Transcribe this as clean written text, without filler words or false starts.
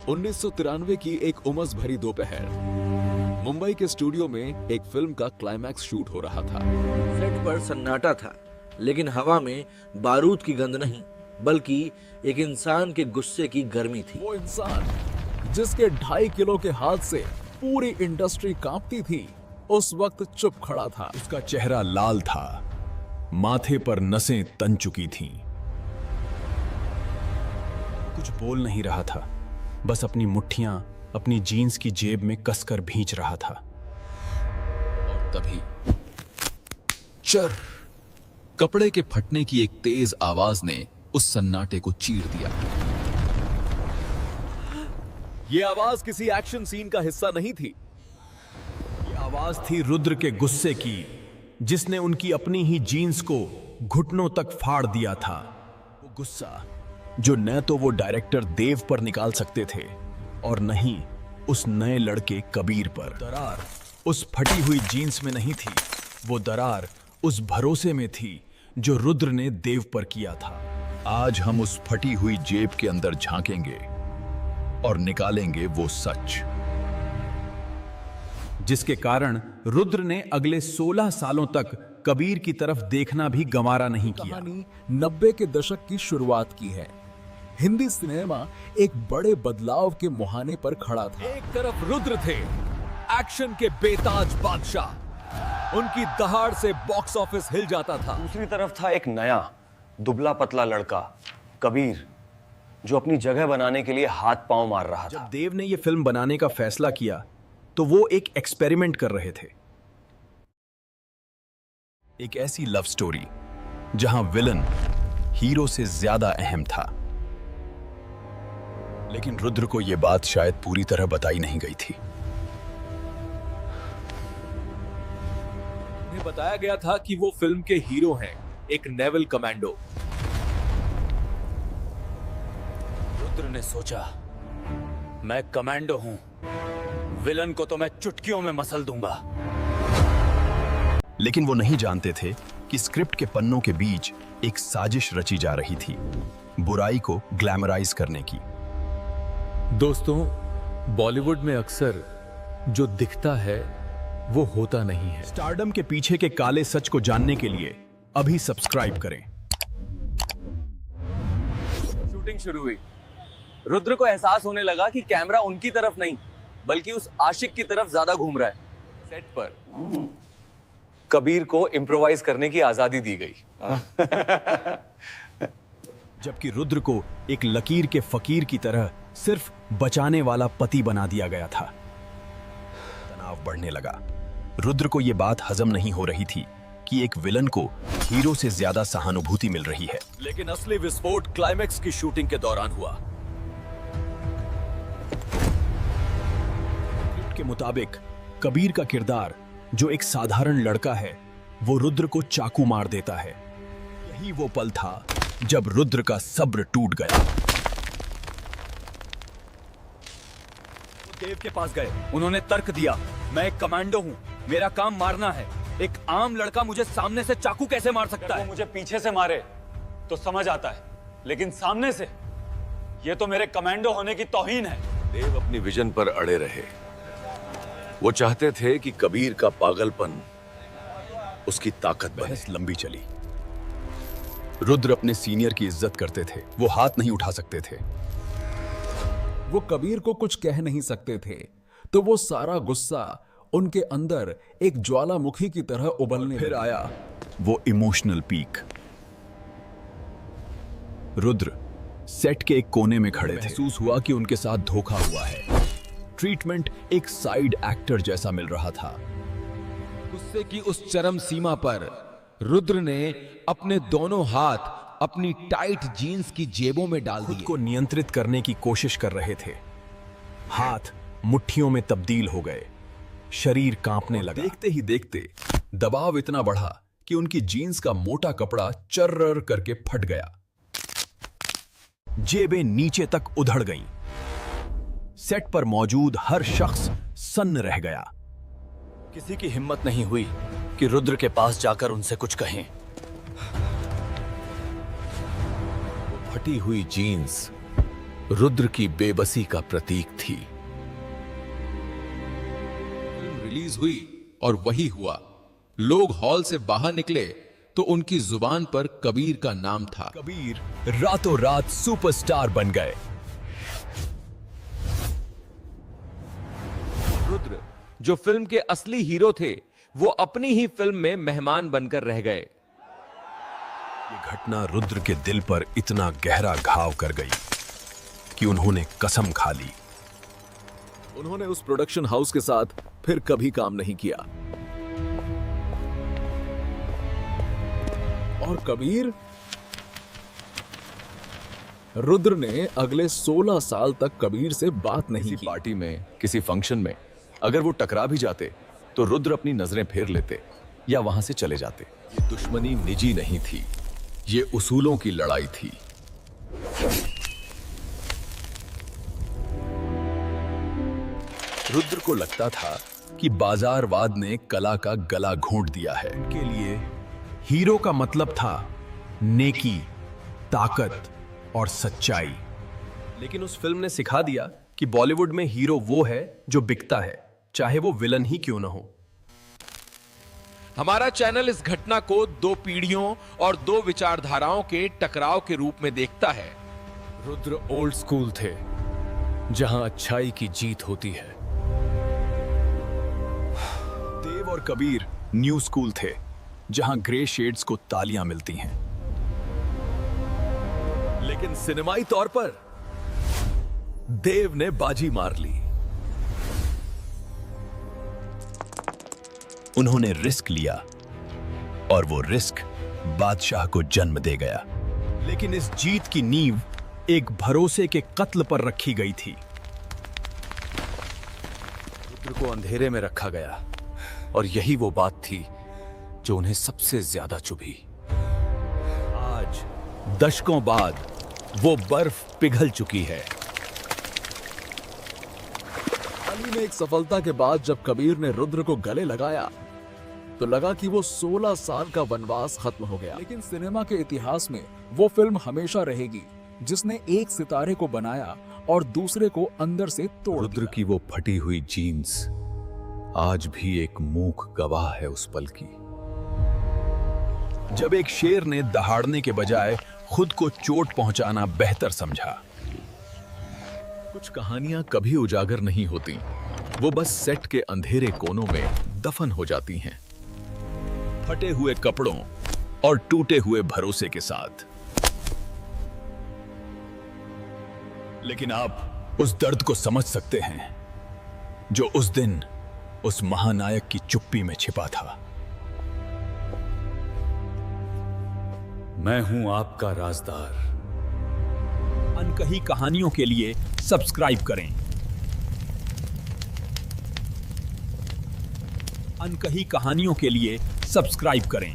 1993 की एक उमस भरी दोपहर मुंबई के स्टूडियो में एक फिल्म का क्लाइमैक्स शूट हो रहा था। सेट पर सन्नाटा था, लेकिन हवा में बारूद की गंध नहीं, बल्कि एक इंसान के गुस्से की गर्मी थी। वो इंसान जिसके 2.5 किलो के हाथ से पूरी इंडस्ट्री कांपती थी, उस वक्त चुप खड़ा था। उसका चेहरा लाल था, माथे पर नसें तन चुकी थीं। कुछ बोल नहीं रहा था, बस अपनी मुट्ठियां अपनी जीन्स की जेब में कसकर भींच रहा था। और तभी चर कपड़े के फटने की एक तेज आवाज ने उस सन्नाटे को चीर दिया। यह आवाज किसी एक्शन सीन का हिस्सा नहीं थी। यह आवाज थी रुद्र के गुस्से की, जिसने उनकी अपनी ही जीन्स को घुटनों तक फाड़ दिया था। वो गुस्सा जो न तो वो डायरेक्टर देव पर निकाल सकते थे और न ही उस नए लड़के कबीर पर। दरार उस फटी हुई जीन्स में नहीं थी, वो दरार उस भरोसे में थी जो रुद्र ने देव पर किया था। आज हम उस फटी हुई जेब के अंदर झांकेंगे और निकालेंगे वो सच, जिसके कारण रुद्र ने अगले 16 सालों तक कबीर की तरफ देखना भी गंवारा नहीं किया। कहानी 90 के दशक की शुरुआत की है। हिंदी सिनेमा एक बड़े बदलाव के मुहाने पर खड़ा था। एक तरफ रुद्र थे, एक्शन के बेताज बादशाह, उनकी दहाड़ से बॉक्स ऑफिस हिल जाता था। दूसरी तरफ था एक नया दुबला पतला लड़का कबीर, जो अपनी जगह बनाने के लिए हाथ पांव मार रहा था। जब देव ने यह फिल्म बनाने का फैसला किया तो वो एक एक्सपेरिमेंट कर रहे थे। एक ऐसी लव स्टोरी जहां विलन हीरो से ज्यादा अहम था। लेकिन रुद्र को यह बात शायद पूरी तरह बताई नहीं गई थी। उन्हें बताया गया था कि वो फिल्म के हीरो हैं, एक नेवल कमांडो। रुद्र ने सोचा, मैं कमांडो हूं, विलन को तो मैं चुटकियों में मसल दूंगा। लेकिन वो नहीं जानते थे कि स्क्रिप्ट के पन्नों के बीच एक साजिश रची जा रही थी, बुराई को ग्लैमराइज करने की। दोस्तों, बॉलीवुड में अक्सर जो दिखता है वो होता नहीं है। स्टारडम के पीछे के काले सच को जानने के लिए अभी सब्सक्राइब करें। शूटिंग शुरू हुई। रुद्र को एहसास होने लगा कि कैमरा उनकी तरफ नहीं, बल्कि उस आशिक की तरफ ज्यादा घूम रहा है। सेट पर कबीर को इम्प्रोवाइज करने की आजादी दी गई। जबकि रुद्र को एक लकीर के फकीर की तरह सिर्फ बचाने वाला पति बना दिया गया था। तनाव बढ़ने लगा। रुद्र को यह बात हजम नहीं हो रही थी कि एक विलन को हीरो से ज्यादा सहानुभूति मिल रही है। लेकिन असली विस्फोट क्लाइमैक्स की शूटिंग के दौरान हुआ। के मुताबिक कबीर का किरदार, जो एक साधारण लड़का है, वो रुद्र को चाकू मार देता है। यही वो पल था जब रुद्र का सब्र टूट गया। देव के पास गए, उन्होंने तर्क दिया, मैं एक कमांडो हूं, मेरा काम मारना है। एक आम लड़का मुझे सामने से चाकू कैसे मार सकता है? वो मुझे पीछे से मारे तो समझ आता है, लेकिन सामने से, ये तो मेरे कमांडो होने की तौहीन है। देव अपनी विजन पर अड़े रहे। वो चाहते थे कि कबीर का पागलपन उसकी ताकत बने। बहस लंबी चली। रुद्र अपने सीनियर की इज्जत करते थे, वो हाथ नहीं उठा सकते थे। वो कबीर को कुछ कह नहीं सकते थे, तो वो सारा गुस्सा उनके अंदर एक ज्वालामुखी की तरह उबलने फिर आया वो इमोशनल पीक। रुद्र सेट के एक कोने में खड़े थे। महसूस हुआ कि उनके साथ धोखा हुआ है। ट्रीटमेंट एक साइड एक्टर जैसा मिल रहा था। गुस्से की उस चरम सीमा पर रुद्र ने अपने दोनों हाथ अपनी टाइट जीन्स की जेबों में डाल दिए। खुद को नियंत्रित करने की कोशिश कर रहे थे। हाथ मुट्ठियों में तब्दील हो गए, शरीर कांपने लगा। देखते ही देखते दबाव इतना बढ़ा कि उनकी जीन्स का मोटा कपड़ा चर्र करके फट गया। जेबें नीचे तक उधड़ गईं। सेट पर मौजूद हर शख्स सन्न रह गया। किसी की हिम्मत नहीं हुई कि रुद्र के पास जाकर उनसे कुछ कहें। फटी हुई जीन्स रुद्र की बेबसी का प्रतीक थी। फिल्म रिलीज हुई और वही हुआ। लोग हॉल से बाहर निकले तो उनकी जुबान पर कबीर का नाम था। कबीर रातों रात सुपरस्टार बन गए। रुद्र जो फिल्म के असली हीरो थे, वो अपनी ही फिल्म में मेहमान बनकर रह गए। ये घटना रुद्र के दिल पर इतना गहरा घाव कर गई कि उन्होंने कसम खा ली। उन्होंने उस प्रोडक्शन हाउस के साथ फिर कभी काम नहीं किया। और कबीर, रुद्र ने अगले 16 साल तक कबीर से बात नहीं की। पार्टी में, किसी फंक्शन में अगर वो टकरा भी जाते तो रुद्र अपनी नजरें फेर लेते या वहां से चले जाते। ये दुश्मनी निजी नहीं थी, ये उसूलों की लड़ाई थी। रुद्र को लगता था कि बाजारवाद ने कला का गला घोंट दिया है। उनके लिए हीरो का मतलब था नेकी, ताकत और सच्चाई। लेकिन उस फिल्म ने सिखा दिया कि बॉलीवुड में हीरो वो है जो बिकता है, चाहे वो विलन ही क्यों ना हो। हमारा चैनल इस घटना को 2 पीढ़ियों और 2 विचारधाराओं के टकराव के रूप में देखता है। रुद्र ओल्ड स्कूल थे, जहां अच्छाई की जीत होती है। देव और कबीर न्यू स्कूल थे, जहां ग्रे शेड्स को तालियां मिलती हैं। लेकिन सिनेमाई तौर पर देव ने बाजी मार ली। उन्होंने रिस्क लिया और वो रिस्क बादशाह को जन्म दे गया। लेकिन इस जीत की नींव एक भरोसे के कत्ल पर रखी गई थी। रुद्र को अंधेरे में रखा गया और यही वो बात थी जो उन्हें सबसे ज्यादा चुभी। आज दशकों बाद वो बर्फ पिघल चुकी है। हाल ही में एक सफलता के बाद जब कबीर ने रुद्र को गले लगाया तो लगा कि वो 16 साल का वनवास खत्म हो गया। लेकिन सिनेमा के इतिहास में वो फिल्म हमेशा रहेगी जिसने एक सितारे को बनाया और दूसरे को अंदर से तोड़ रुद्र की वो फटी हुई जीन्स आज भी एक मूक गवाह है उस पल की। जब एक शेर ने दहाड़ने के बजाय खुद को चोट पहुंचाना बेहतर समझा। कुछ कहानियां कभी उजागर नहीं होती, वो बस सेट के अंधेरे कोनों में दफन हो जाती हैं, फटे हुए कपड़ों और टूटे हुए भरोसे के साथ। लेकिन आप उस दर्द को समझ सकते हैं जो उस दिन उस महानायक की चुप्पी में छिपा था। मैं हूं आपका राजदार। अनकही कहानियों के लिए सब्सक्राइब करें। अनकही कहानियों के लिए सब्सक्राइब करें।